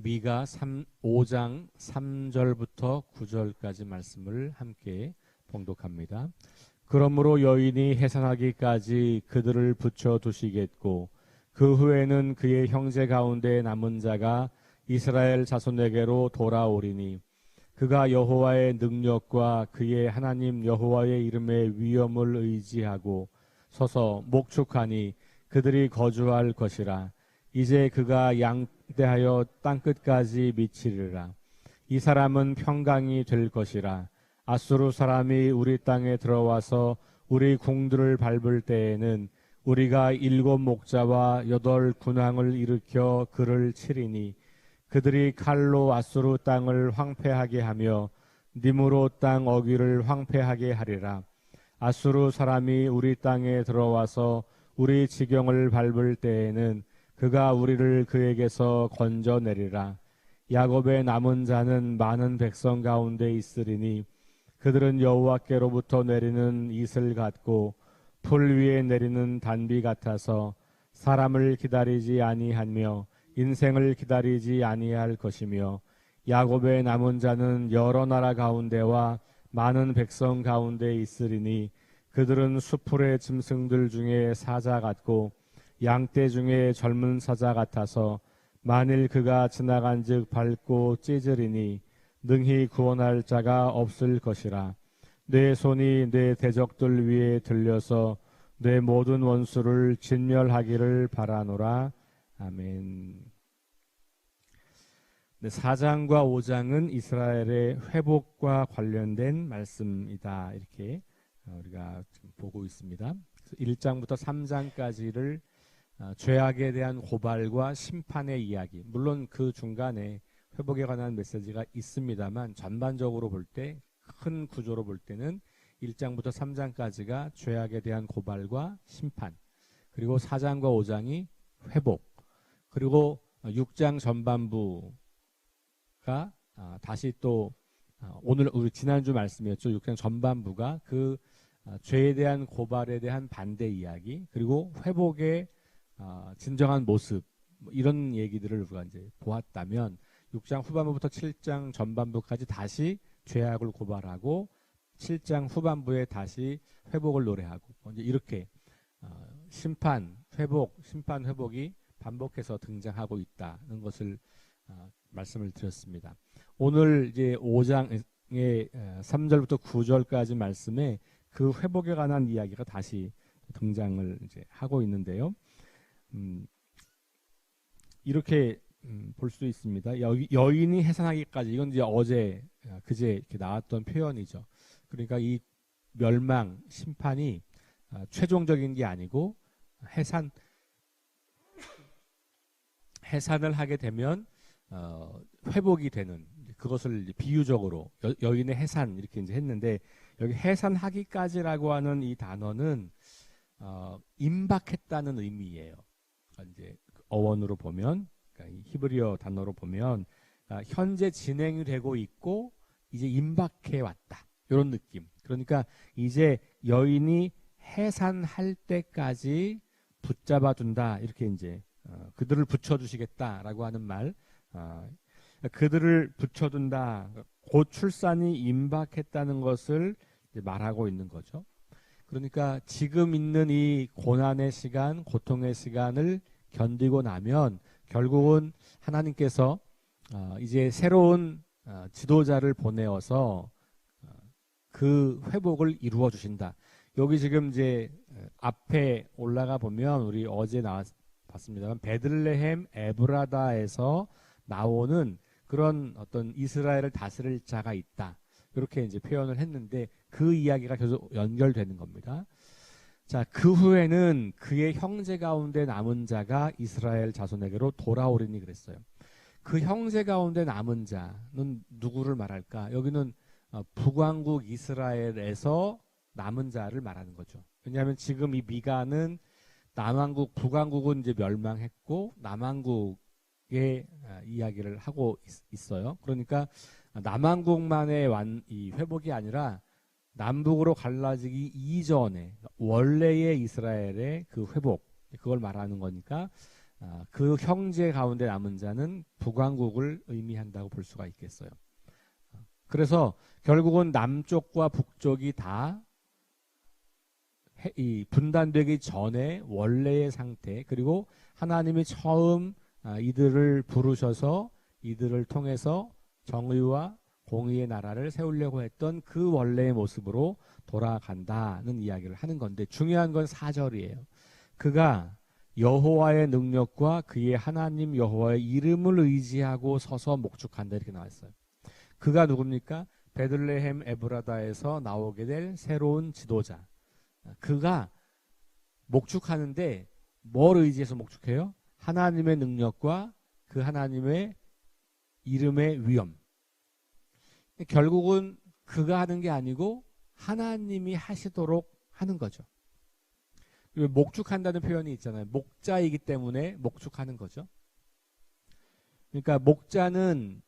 미가 5장 3절부터 9절까지 말씀을 함께 봉독합니다. 그러므로 여인이 해산하기까지 그들을 붙여두시겠고 그 후에는 그의 형제 가운데 남은 자가 이스라엘 자손에게로 돌아오리니 그가 여호와의 능력과 그의 하나님 여호와의 이름의 위엄을 의지하고 서서 목축하니 그들이 거주할 것이라. 이제 그가 양대하여 땅끝까지 미치리라. 이 사람은 평강이 될 것이라. 아수르 사람이 우리 땅에 들어와서 우리 궁들을 밟을 때에는 우리가 7 목자와 8 군왕을 일으켜 그를 치리니 그들이 칼로 아수르 땅을 황폐하게 하며 니무로 땅 어귀를 황폐하게 하리라. 아수르 사람이 우리 땅에 들어와서 우리 지경을 밟을 때에는 그가 우리를 그에게서 건져내리라. 야곱의 남은 자는 많은 백성 가운데 있으리니 그들은 여호와께로부터 내리는 이슬 같고 풀 위에 내리는 단비 같아서 사람을 기다리지 아니하며 인생을 기다리지 아니할 것이며 야곱의 남은 자는 여러 나라 가운데와 많은 백성 가운데 있으리니 그들은 수풀의 짐승들 중에 사자 같고 양떼 중에 젊은 사자 같아서 만일 그가 지나간즉 밟고 찢으리니 능히 구원할 자가 없을 것이라. 내 손이 내 대적들 위에 들려서 내 모든 원수를 진멸하기를 바라노라. 아멘. 4장과 5장은 이스라엘의 회복과 관련된 말씀이다. 이렇게 우리가 지금 보고 있습니다. 1장부터 3장까지를 죄악에 대한 고발과 심판의 이야기, 물론 그 중간에 회복에 관한 메시지가 있습니다만 전반적으로 볼 때, 큰 구조로 볼 때는 1장부터 3장까지가 죄악에 대한 고발과 심판, 그리고 4장과 5장이 회복, 그리고 6장 전반부가 다시 또 오늘 우리 지난주 말씀이었죠. 6장 전반부가 그 죄에 대한 고발에 대한 반대 이야기, 그리고 회복의 진정한 모습, 이런 얘기들을 우리가 이제 보았다면 6장 후반부부터 7장 전반부까지 다시 죄악을 고발하고 7장 후반부에 다시 회복을 노래하고 이제 이렇게 심판, 회복이 반복해서 등장하고 있다는 것을 말씀을 드렸습니다. 오늘 이제 5장의 3절부터 9절까지 말씀에 그 회복에 관한 이야기가 다시 등장을 이제 하고 있는데요. 이렇게 볼 수 있습니다. 여인이 해산하기까지, 이건 이제 그제 이렇게 나왔던 표현이죠. 그러니까 이 멸망, 심판이 최종적인 게 아니고 해산을 하게 되면 회복이 되는, 그것을 이제 비유적으로 여인의 해산 이렇게 이제 했는데, 여기 해산하기까지라고 하는 이 단어는 임박했다는 의미예요. 이제 어원으로 보면, 그러니까 이 히브리어 단어로 보면 현재 진행이 되고 있고 이제 임박해 왔다, 이런 느낌. 그러니까 이제 여인이 해산할 때까지 붙잡아 둔다, 이렇게 이제 그들을 붙여주시겠다라고 하는 말, 그들을 붙여둔다, 곧 출산이 임박했다는 것을 이제 말하고 있는 거죠. 그러니까 지금 있는 이 고난의 시간, 고통의 시간을 견디고 나면 결국은 하나님께서 이제 새로운 지도자를 보내어서 그 회복을 이루어 주신다. 여기 지금 이제 앞에 올라가 보면 우리 어제 봤습니다만 베들레헴 에브라다에서 나오는 그런 어떤 이스라엘을 다스릴 자가 있다, 이렇게 이제 표현을 했는데 그 이야기가 계속 연결되는 겁니다. 자, 그 후에는 그의 형제 가운데 남은 자가 이스라엘 자손에게로 돌아오리니 그랬어요. 그 형제 가운데 남은 자는 누구를 말할까? 여기는 북왕국 이스라엘에서 남은 자를 말하는 거죠. 왜냐하면 지금 이 미가는 남왕국, 북왕국은 이제 멸망했고 남왕국의 이야기를 하고 있어요. 그러니까 남왕국만의 이 회복이 아니라 남북으로 갈라지기 이전에 원래의 이스라엘의 그 회복, 그걸 말하는 거니까 그 형제 가운데 남은 자는 북왕국을 의미한다고 볼 수가 있겠어요. 그래서 결국은 남쪽과 북쪽이 다 이 분단되기 전에 원래의 상태, 그리고 하나님이 처음 이들을 부르셔서 이들을 통해서 정의와 공의의 나라를 세우려고 했던 그 원래의 모습으로 돌아간다는 이야기를 하는 건데, 중요한 건 4절이에요. 그가 여호와의 능력과 그의 하나님 여호와의 이름을 의지하고 서서 목축한다, 이렇게 나왔어요. 그가 누굽니까? 베들레헴 에브라다에서 나오게 될 새로운 지도자. 그가 목축하는데 뭘 의지해서 목축해요? 하나님의 능력과 그 하나님의 이름의 위엄. 결국은 그가 하는 게 아니고 하나님이 하시도록 하는 거죠. 목축한다는 표현이 있잖아요. 목자이기 때문에 목축하는 거죠. 그러니까 목자는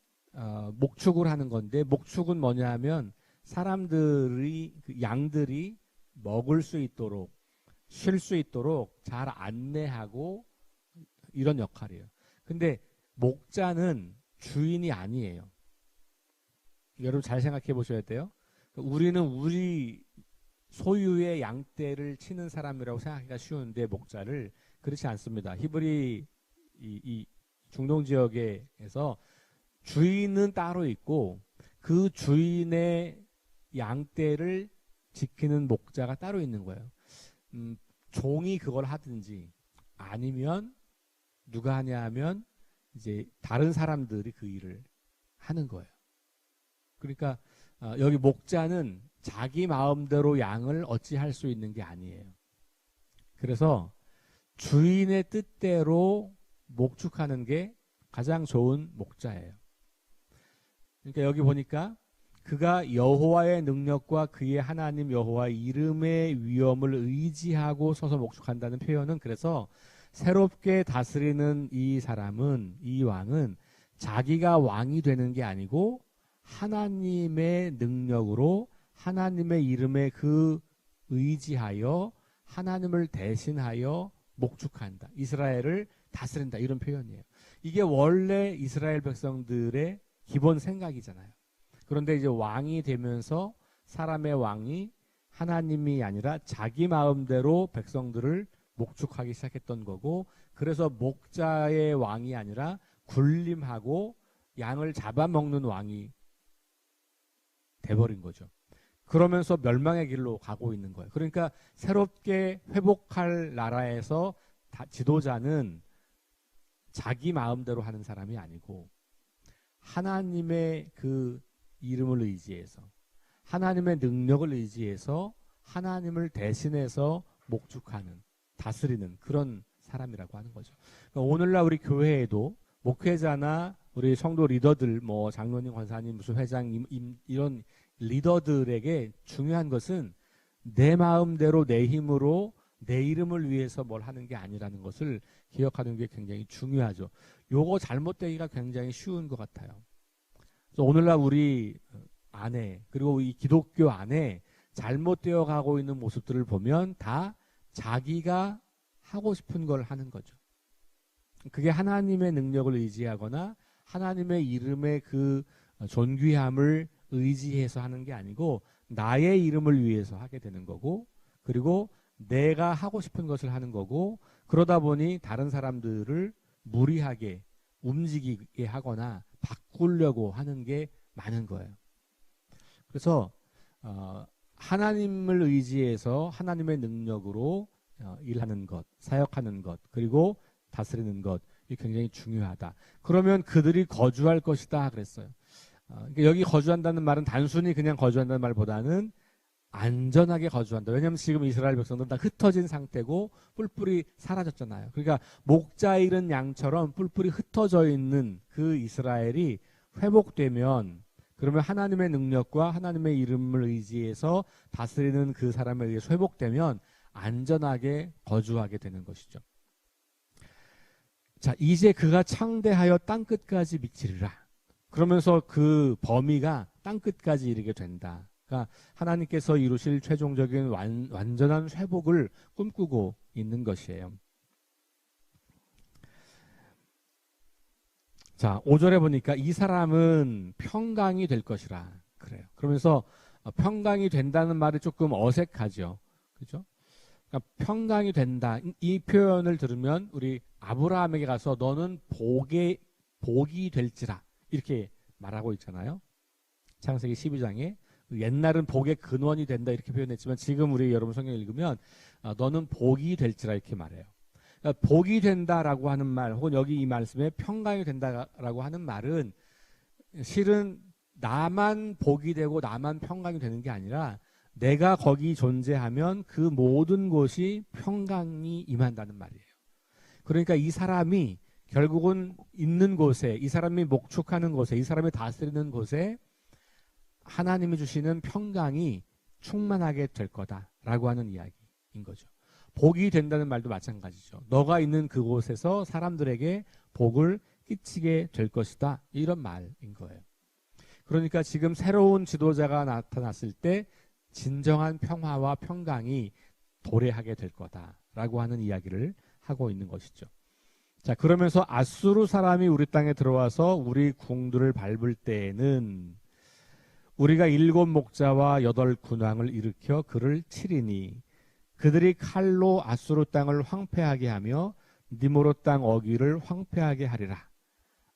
목축을 하는 건데, 목축은 뭐냐 하면 사람들이, 양들이 먹을 수 있도록, 쉴 수 있도록 잘 안내하고 이런 역할이에요. 근데 목자는 주인이 아니에요. 여러분 잘 생각해 보셔야 돼요. 우리는 우리 소유의 양떼를 치는 사람이라고 생각하기가 쉬운데, 목자를 그렇지 않습니다. 히브리 이 중동 지역에서 주인은 따로 있고 그 주인의 양떼를 지키는 목자가 따로 있는 거예요. 종이 그걸 하든지 아니면 누가 하냐 하면 이제 다른 사람들이 그 일을 하는 거예요. 그러니까 여기 목자는 자기 마음대로 양을 어찌할 수 있는 게 아니에요. 그래서 주인의 뜻대로 목축하는 게 가장 좋은 목자예요. 그러니까 여기 보니까 그가 여호와의 능력과 그의 하나님 여호와의 이름의 위엄을 의지하고 서서 목축한다는 표현은, 그래서 새롭게 다스리는 이 사람은, 이 왕은 자기가 왕이 되는 게 아니고 하나님의 능력으로 하나님의 이름에 그 의지하여 하나님을 대신하여 목축한다. 이스라엘을 다스린다, 이런 표현이에요. 이게 원래 이스라엘 백성들의 기본 생각이잖아요. 그런데 이제 왕이 되면서 사람의 왕이 하나님이 아니라 자기 마음대로 백성들을 목축하기 시작했던 거고, 그래서 목자의 왕이 아니라 군림하고 양을 잡아먹는 왕이 돼버린 거죠. 그러면서 멸망의 길로 가고 있는 거예요. 그러니까 새롭게 회복할 나라에서 지도자는 자기 마음대로 하는 사람이 아니고 하나님의 그 이름을 의지해서, 하나님의 능력을 의지해서 하나님을 대신해서 목축하는, 다스리는 그런 사람이라고 하는 거죠. 그러니까 오늘날 우리 교회에도 목회자나 우리 성도 리더들, 뭐 장로님, 권사님, 무슨 회장, 이런 리더들에게 중요한 것은 내 마음대로 내 힘으로 내 이름을 위해서 뭘 하는 게 아니라는 것을 기억하는 게 굉장히 중요하죠. 요거 잘못되기가 굉장히 쉬운 것 같아요. 그래서 오늘날 우리 안에, 그리고 이 기독교 안에 잘못되어 가고 있는 모습들을 보면 다 자기가 하고 싶은 걸 하는 거죠. 그게 하나님의 능력을 의지하거나 하나님의 이름의 그 존귀함을 의지해서 하는 게 아니고 나의 이름을 위해서 하게 되는 거고, 그리고 내가 하고 싶은 것을 하는 거고, 그러다 보니 다른 사람들을 무리하게 움직이게 하거나 바꾸려고 하는 게 많은 거예요. 그래서 하나님을 의지해서 하나님의 능력으로 일하는 것, 사역하는 것, 그리고 다스리는 것, 이게 굉장히 중요하다. 그러면 그들이 거주할 것이다 그랬어요. 그러니까 여기 거주한다는 말은 단순히 그냥 거주한다는 말보다는 안전하게 거주한다. 왜냐하면 지금 이스라엘 백성들은 다 흩어진 상태고 뿔뿔이 사라졌잖아요. 그러니까 목자 잃은 양처럼 뿔뿔이 흩어져 있는 그 이스라엘이 회복되면, 그러면 하나님의 능력과 하나님의 이름을 의지해서 다스리는 그 사람에 의해서 회복되면 안전하게 거주하게 되는 것이죠. 자, 이제 그가 창대하여 땅끝까지 미치리라. 그러면서 그 범위가 땅끝까지 이르게 된다. 그러니까 하나님께서 이루실 최종적인 완전한 회복을 꿈꾸고 있는 것이에요. 자, 5절에 보니까 이 사람은 평강이 될 것이라 그래요. 그러면서 평강이 된다는 말이 조금 어색하죠. 그죠? 그러니까 평강이 된다. 이 표현을 들으면 우리 아브라함에게 가서 너는 복이 될지라 이렇게 말하고 있잖아요. 창세기 12장에 옛날은 복의 근원이 된다 이렇게 표현했지만 지금 우리 여러분 성경 읽으면 너는 복이 될지라 이렇게 말해요. 그러니까 복이 된다라고 하는 말 혹은 여기 이 말씀에 평강이 된다라고 하는 말은 실은 나만 복이 되고 나만 평강이 되는 게 아니라 내가 거기 존재하면 그 모든 곳이 평강이 임한다는 말이에요. 그러니까 이 사람이 결국은 있는 곳에, 이 사람이 목축하는 곳에, 이 사람이 다스리는 곳에 하나님이 주시는 평강이 충만하게 될 거다라고 하는 이야기인 거죠. 복이 된다는 말도 마찬가지죠. 너가 있는 그곳에서 사람들에게 복을 끼치게 될 것이다. 이런 말인 거예요. 그러니까 지금 새로운 지도자가 나타났을 때 진정한 평화와 평강이 도래하게 될 거다라고 하는 이야기를 하고 있는 것이죠. 자, 그러면서 아수르 사람이 우리 땅에 들어와서 우리 궁들을 밟을 때에는 우리가 7 목자와 8 군왕을 일으켜 그를 치리니 그들이 칼로 아수르 땅을 황폐하게 하며 니므로 땅 어귀를 황폐하게 하리라.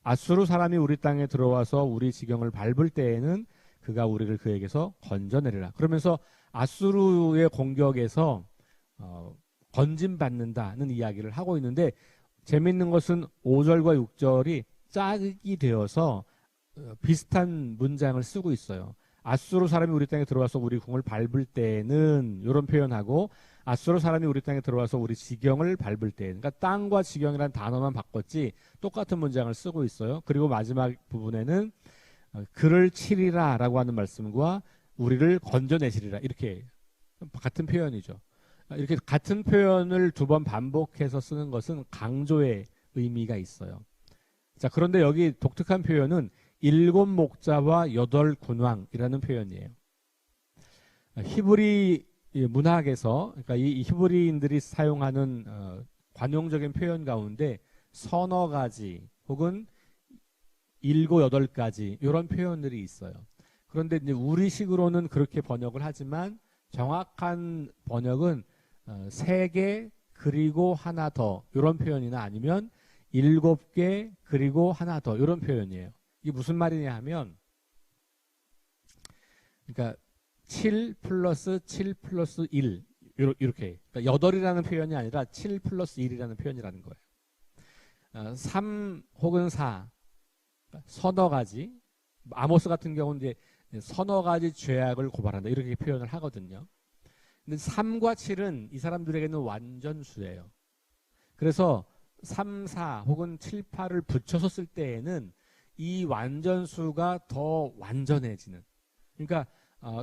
아수르 사람이 우리 땅에 들어와서 우리 지경을 밟을 때에는 그가 우리를 그에게서 건져내리라. 그러면서 아수르의 공격에서 건짐받는다는 이야기를 하고 있는데 재미있는 것은 5절과 6절이 짝이 되어서 비슷한 문장을 쓰고 있어요. 아수르 사람이 우리 땅에 들어와서 우리 궁을 밟을 때는 이런 표현하고 아수르 사람이 우리 땅에 들어와서 우리 지경을 밟을 때, 그러니까 땅과 지경이라는 단어만 바꿨지 똑같은 문장을 쓰고 있어요. 그리고 마지막 부분에는 그를 치리라 라고 하는 말씀과 우리를 건져내시리라 이렇게 같은 표현이죠. 이렇게 같은 표현을 2번 반복해서 쓰는 것은 강조의 의미가 있어요. 자, 그런데 여기 독특한 표현은 7 목자와 8 군왕이라는 표현이에요. 히브리 문학에서, 그러니까 이 히브리인들이 사용하는 관용적인 표현 가운데 서너 가지 혹은 7, 8가지 이런 표현들이 있어요. 그런데 이제 우리식으로는 그렇게 번역을 하지만 정확한 번역은 3개 그리고 하나 더 이런 표현이나 아니면 7개 그리고 하나 더 이런 표현이에요. 이게 무슨 말이냐 하면 그러니까 7 플러스 7 플러스 1 이렇게 그러니까 8이라는 표현이 아니라 7 플러스 1이라는 표현이라는 거예요. 3 혹은 4 서너 가지, 아모스 같은 경우는 이제 서너 가지 죄악을 고발한다 이렇게 표현을 하거든요. 근데 3과 7은 이 사람들에게는 완전수예요. 그래서 3, 4 혹은 7, 8을 붙여서 쓸 때에는 이 완전수가 더 완전해지는, 그러니까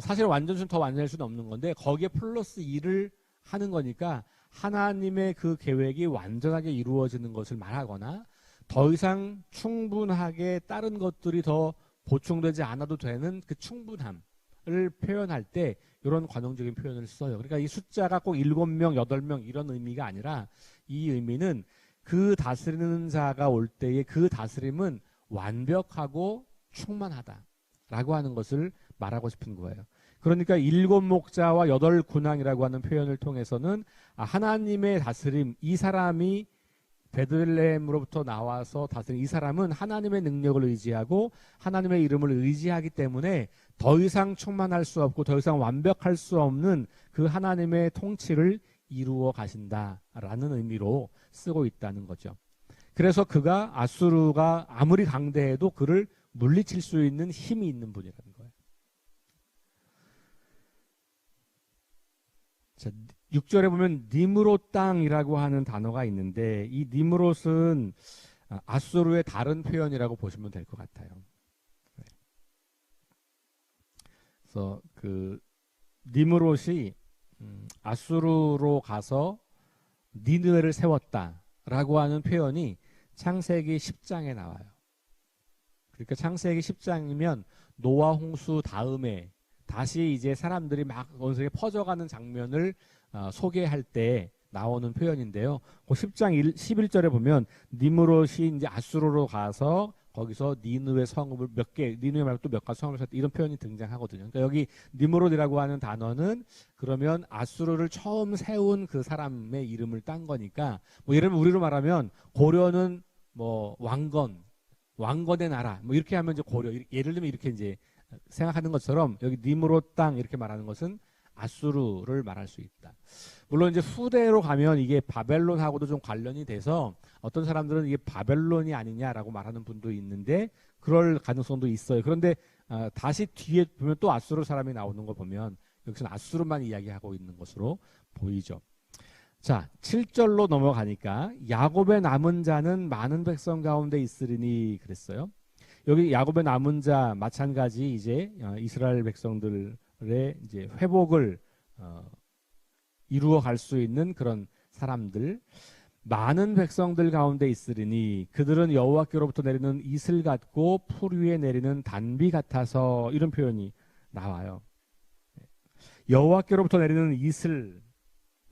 사실 완전수는 더 완전할 수는 없는 건데 거기에 플러스 2를 하는 거니까 하나님의 그 계획이 완전하게 이루어지는 것을 말하거나 더 이상 충분하게 다른 것들이 더 보충되지 않아도 되는 그 충분함을 표현할 때 이런 관용적인 표현을 써요. 그러니까 이 숫자가 꼭 7명, 8명 이런 의미가 아니라 이 의미는 그 다스리는 자가 올 때의 그 다스림은 완벽하고 충만하다라고 하는 것을 말하고 싶은 거예요. 그러니까 7 목자와 8 군왕이라고 하는 표현을 통해서는 하나님의 다스림, 이 사람이 베들레헴으로부터 나와서 다스린 이 사람은 하나님의 능력을 의지하고 하나님의 이름을 의지하기 때문에 더 이상 충만할 수 없고 더 이상 완벽할 수 없는 그 하나님의 통치를 이루어 가신다라는 의미로 쓰고 있다는 거죠. 그래서 그가 아수르가 아무리 강대해도 그를 물리칠 수 있는 힘이 있는 분이라는 거예요. 자, 6절에 보면 니므롯 땅이라고 하는 단어가 있는데 이 니므롯은 아수르의 다른 표현이라고 보시면 될 것 같아요. 그래서 그 니므롯이 아수르로 가서 니느웨를 세웠다라고 하는 표현이 창세기 10장에 나와요. 그러니까 창세기 10장이면 노아 홍수 다음에 다시 이제 사람들이 막 온 세계에 퍼져가는 장면을 소개할 때 나오는 표현인데요. 그 10장 11절에 보면 니므롯이 이제 아수르로 가서 거기서 니느웨 성읍을 몇 개, 니느웨 말고 또 몇 가지 성읍을 샀다 이런 표현이 등장하거든요. 그러니까 여기 니므롯이라고 하는 단어는 그러면 아수르를 처음 세운 그 사람의 이름을 딴 거니까 뭐 예를 들면 우리로 말하면 고려는 뭐 왕건의 나라 뭐 이렇게 하면 이제 고려 예를 들면 이렇게 이제 생각하는 것처럼 여기 니므롯 땅 이렇게 말하는 것은 아수르를 말할 수 있다. 물론 이제 후대로 가면 이게 바벨론하고도 좀 관련이 돼서 어떤 사람들은 이게 바벨론이 아니냐라고 말하는 분도 있는데 그럴 가능성도 있어요. 그런데 다시 뒤에 보면 또 아수르 사람이 나오는 거 보면 여기서는 아수르만 이야기하고 있는 것으로 보이죠. 자, 7절로 넘어가니까 야곱의 남은 자는 많은 백성 가운데 있으리니 그랬어요. 여기 야곱의 남은 자 마찬가지 이제 이스라엘 백성들의 이제 회복을 이루어 갈 수 있는 그런 사람들 많은 백성들 가운데 있으리니 그들은 여호와께로부터 내리는 이슬 같고 풀 위에 내리는 단비 같아서 이런 표현이 나와요. 여호와께로부터 내리는 이슬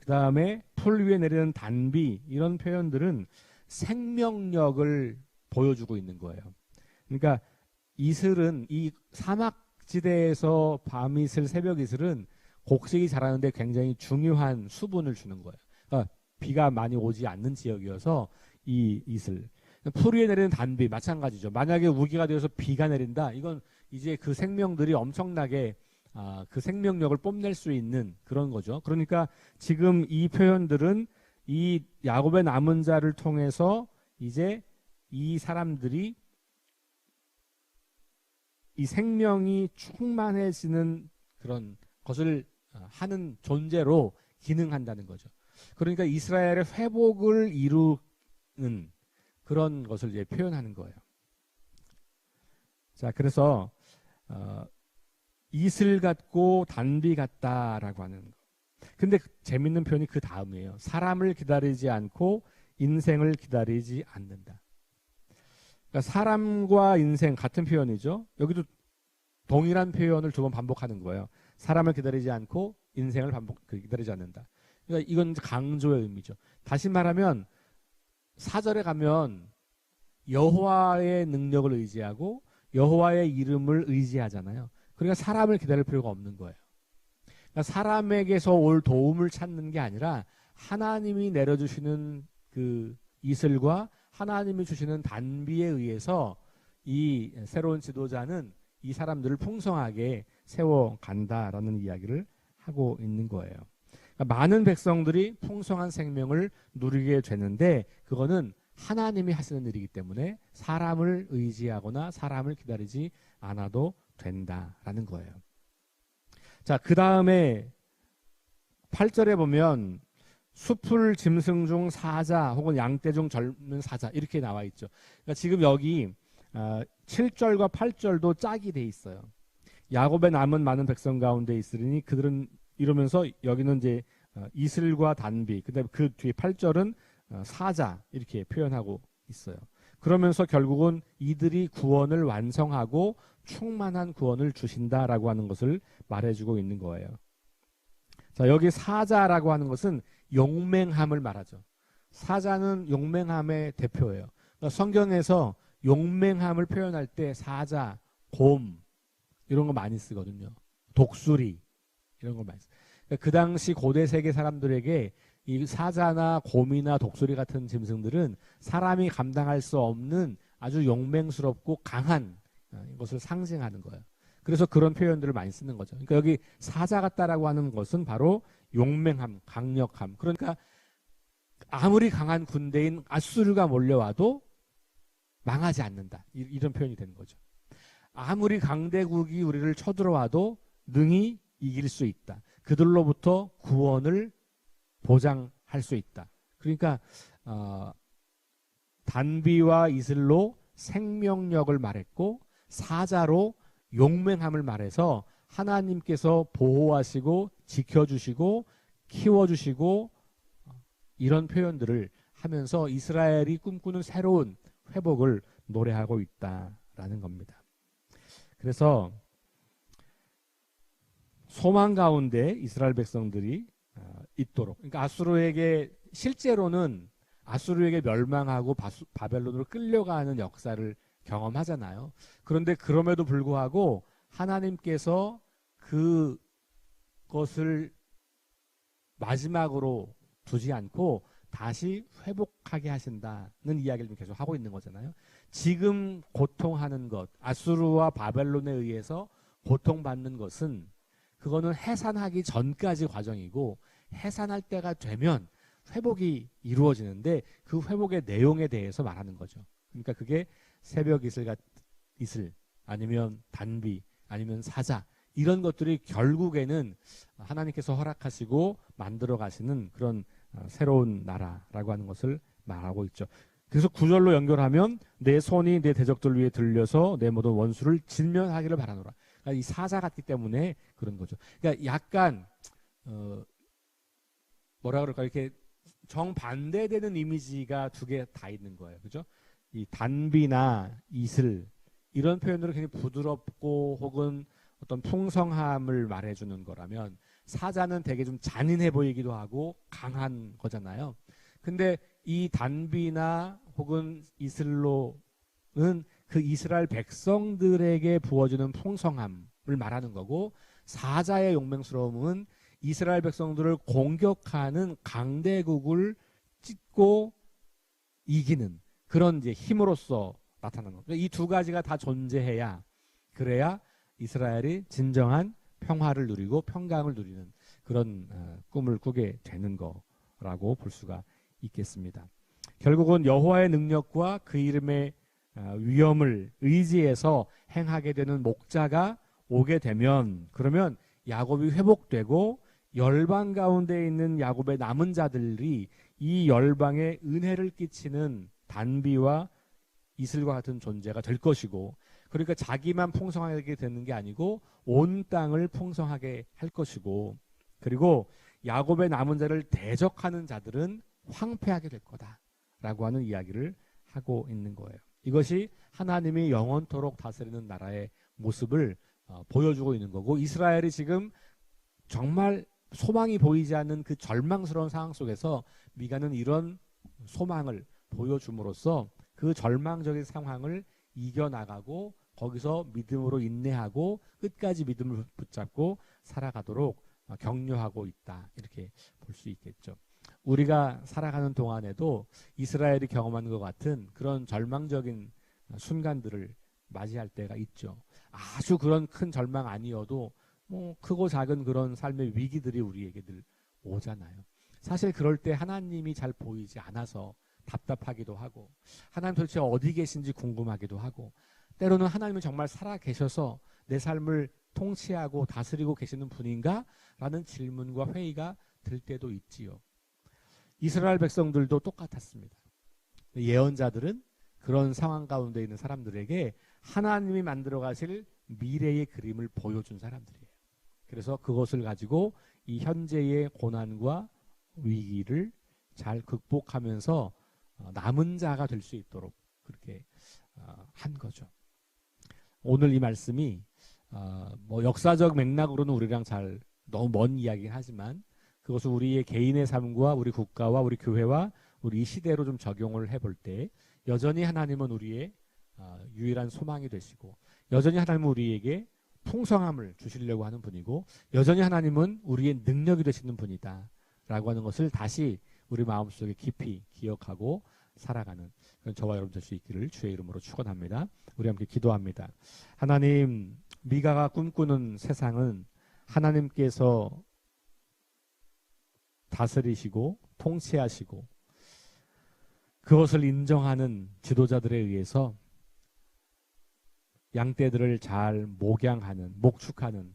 그 다음에 풀 위에 내리는 단비 이런 표현들은 생명력을 보여주고 있는 거예요. 그러니까 이슬은 이 사막지대에서 밤이슬 새벽이슬은 곡식이 자라는데 굉장히 중요한 수분을 주는 거예요. 그러니까 비가 많이 오지 않는 지역이어서 이 이슬 풀 위에 내리는 단비 마찬가지죠. 만약에 우기가 되어서 비가 내린다 이건 이제 그 생명들이 엄청나게 그 생명력을 뽐낼 수 있는 그런 거죠. 그러니까 지금 이 표현들은 이 야곱의 남은 자를 통해서 이제 이 사람들이 이 생명이 충만해지는 그런 것을 하는 존재로 기능한다는 거죠. 그러니까 이스라엘의 회복을 이루는 그런 것을 이제 표현하는 거예요. 자, 그래서 이슬 같고 단비 같다라고 하는 거. 근데 재밌는 표현이 그 다음이에요. 사람을 기다리지 않고 인생을 기다리지 않는다. 그러니까 사람과 인생 같은 표현이죠. 여기도 동일한 표현을 두 번 반복하는 거예요. 사람을 기다리지 않고 인생을 기다리지 않는다. 그러니까 이건 강조의 의미죠. 다시 말하면 4절에 가면 여호와의 능력을 의지하고 여호와의 이름을 의지하잖아요. 그러니까 사람을 기다릴 필요가 없는 거예요. 그러니까 사람에게서 올 도움을 찾는 게 아니라 하나님이 내려주시는 그 이슬과 하나님이 주시는 단비에 의해서 이 새로운 지도자는 이 사람들을 풍성하게 세워간다라는 이야기를 하고 있는 거예요. 그러니까 많은 백성들이 풍성한 생명을 누리게 되는데 그거는 하나님이 하시는 일이기 때문에 사람을 의지하거나 사람을 기다리지 않아도 된다라는 거예요. 자, 그 다음에 8절에 보면 수풀 짐승 중 사자 혹은 양떼 중 젊은 사자 이렇게 나와 있죠. 그러니까 지금 여기 7절과 8절도 짝이 돼 있어요. 야곱의 남은 많은 백성 가운데 있으리니 그들은 이러면서 여기는 이제 이슬과 단비 그다음에 그 뒤에 8절은 사자 이렇게 표현하고 있어요. 그러면서 결국은 이들이 구원을 완성하고 충만한 구원을 주신다라고 하는 것을 말해주고 있는 거예요. 자, 여기 사자라고 하는 것은 용맹함을 말하죠. 사자는 용맹함의 대표예요. 그러니까 성경에서 용맹함을 표현할 때 사자, 곰 이런 거 많이 쓰거든요. 독수리 이런 거 많이 써요. 그러니까 그 당시 고대 세계 사람들에게 이 사자나 곰이나 독수리 같은 짐승들은 사람이 감당할 수 없는 아주 용맹스럽고 강한 것을 상징하는 거예요. 그래서 그런 표현들을 많이 쓰는 거죠. 그러니까 여기 사자 같다라고 하는 것은 바로 용맹함, 강력함. 그러니까 아무리 강한 군대인 아수르가 몰려와도 망하지 않는다. 이런 표현이 되는 거죠. 아무리 강대국이 우리를 쳐들어와도 능히 이길 수 있다. 그들로부터 구원을 보장할 수 있다. 그러니까 단비와 이슬로 생명력을 말했고 사자로 용맹함을 말해서 하나님께서 보호하시고 지켜주시고 키워주시고 이런 표현들을 하면서 이스라엘이 꿈꾸는 새로운 회복을 노래하고 있다라는 겁니다. 그래서 소망 가운데 이스라엘 백성들이 있도록 그러니까 실제로는 아수르에게 멸망하고 바벨론으로 끌려가는 역사를 경험하잖아요. 그런데 그럼에도 불구하고 하나님께서 그것을 마지막으로 두지 않고 다시 회복하게 하신다는 이야기를 좀 계속 하고 있는 거잖아요. 지금 고통하는 것, 아수르와 바벨론에 의해서 고통받는 것은 그거는 해산하기 전까지 과정이고 해산할 때가 되면 회복이 이루어지는데 그 회복의 내용에 대해서 말하는 거죠. 그러니까 그게 새벽 이슬 아니면 단비 아니면 사자 이런 것들이 결국에는 하나님께서 허락하시고 만들어 가시는 그런 새로운 나라라고 하는 것을 말하고 있죠. 그래서 구절로 연결하면 내 손이 내 대적들 위에 들려서 내 모든 원수를 진멸하기를 바라노라. 그러니까 이 사자 같기 때문에 그런 거죠. 그러니까 약간 뭐라 그럴까 이렇게 정반대되는 이미지가 두 개 다 있는 거예요. 그죠? 이 단비나 이슬 이런 표현으로 굉장히 부드럽고 혹은 어떤 풍성함을 말해주는 거라면 사자는 되게 좀 잔인해 보이기도 하고 강한 거잖아요. 근데 이 단비나 혹은 이슬로는 그 이스라엘 백성들에게 부어주는 풍성함을 말하는 거고 사자의 용맹스러움은 이스라엘 백성들을 공격하는 강대국을 찢고 이기는 그런 이제 힘으로써 나타나는 거죠. 이 두 가지가 다 존재해야 그래야 이스라엘이 진정한 평화를 누리고 평강을 누리는 그런 꿈을 꾸게 되는 거라고 볼 수가 있겠습니다. 결국은 여호와의 능력과 그 이름의 위엄을 의지해서 행하게 되는 목자가 오게 되면 그러면 야곱이 회복되고 열방 가운데 있는 야곱의 남은 자들이 이 열방에 은혜를 끼치는 단비와 이슬과 같은 존재가 될 것이고 그러니까 자기만 풍성하게 되는 게 아니고 온 땅을 풍성하게 할 것이고 그리고 야곱의 남은 자를 대적하는 자들은 황폐하게 될 거다라고 하는 이야기를 하고 있는 거예요. 이것이 하나님이 영원토록 다스리는 나라의 모습을 보여주고 있는 거고 이스라엘이 지금 정말 소망이 보이지 않는 그 절망스러운 상황 속에서 미가는 이런 소망을 보여줌으로써 그 절망적인 상황을 이겨나가고 거기서 믿음으로 인내하고 끝까지 믿음을 붙잡고 살아가도록 격려하고 있다. 이렇게 볼 수 있겠죠. 우리가 살아가는 동안에도 이스라엘이 경험하는 것 같은 그런 절망적인 순간들을 맞이할 때가 있죠. 아주 그런 큰 절망 아니어도 뭐 크고 작은 그런 삶의 위기들이 우리에게들 오잖아요. 사실 그럴 때 하나님이 잘 보이지 않아서 답답하기도 하고 하나님 도대체 어디 계신지 궁금하기도 하고 때로는 하나님은 정말 살아 계셔서 내 삶을 통치하고 다스리고 계시는 분인가? 라는 질문과 회의가 들 때도 있지요. 이스라엘 백성들도 똑같았습니다. 예언자들은 그런 상황 가운데 있는 사람들에게 하나님이 만들어 가실 미래의 그림을 보여준 사람들이에요. 그래서 그것을 가지고 이 현재의 고난과 위기를 잘 극복하면서 남은 자가 될 수 있도록 그렇게 한 거죠. 오늘 이 말씀이 뭐 역사적 맥락으로는 우리랑 잘 너무 먼 이야기긴 하지만 그것을 우리의 개인의 삶과 우리 국가와 우리 교회와 우리 이 시대로 좀 적용을 해볼 때 여전히 하나님은 우리의 유일한 소망이 되시고 여전히 하나님은 우리에게 풍성함을 주시려고 하는 분이고 여전히 하나님은 우리의 능력이 되시는 분이다 라고 하는 것을 다시 우리 마음속에 깊이 기억하고 살아가는 그런 저와 여러분 될 수 있기를 주의 이름으로 축원합니다. 우리 함께 기도합니다. 하나님, 미가가 꿈꾸는 세상은 하나님께서 다스리시고 통치하시고 그것을 인정하는 지도자들에 의해서 양떼들을 잘 목양하는, 목축하는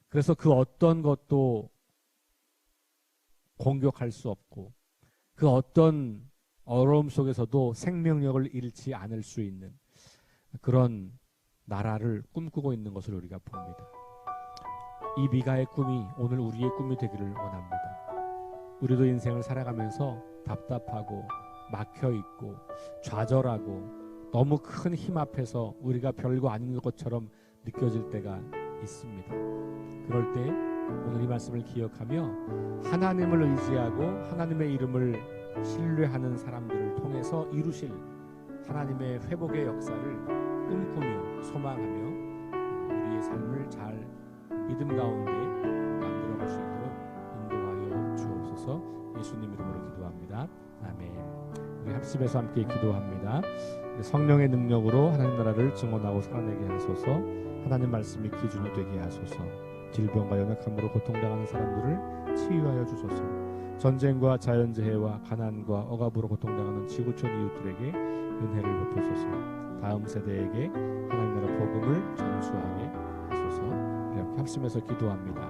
그래서 그 어떤 것도 공격할 수 없고 그 어떤 어려움 속에서도 생명력을 잃지 않을 수 있는 그런 나라를 꿈꾸고 있는 것을 우리가 봅니다. 이 미가의 꿈이 오늘 우리의 꿈이 되기를 원합니다. 우리도 인생을 살아가면서 답답하고 막혀있고 좌절하고 너무 큰 힘 앞에서 우리가 별거 아닌 것처럼 느껴질 때가 있습니다. 그럴 때 오늘 이 말씀을 기억하며 하나님을 의지하고 하나님의 이름을 신뢰하는 사람들을 통해서 이루실 하나님의 회복의 역사를 꿈꾸며 소망하며 우리의 삶을 잘 믿음 가운데 만들어 볼 수 있도록 인도하여 주옵소서. 예수님 이름으로 기도합니다. 아멘. 우리 합심해서 함께 기도합니다. 성령의 능력으로 하나님 나라를 증언하고 살아내게 하소서. 하나님 말씀이 기준이 되게 하소서. 질병과 연약함으로 고통당하는 사람들을 치유하여 주소서. 전쟁과 자연재해와 가난과 억압으로 고통당하는 지구촌 이웃들에게 은혜를 베푸소서. 다음 세대에게 하나님 나라 복음을 전수하게 하소서. 이렇게 합심해서 기도합니다.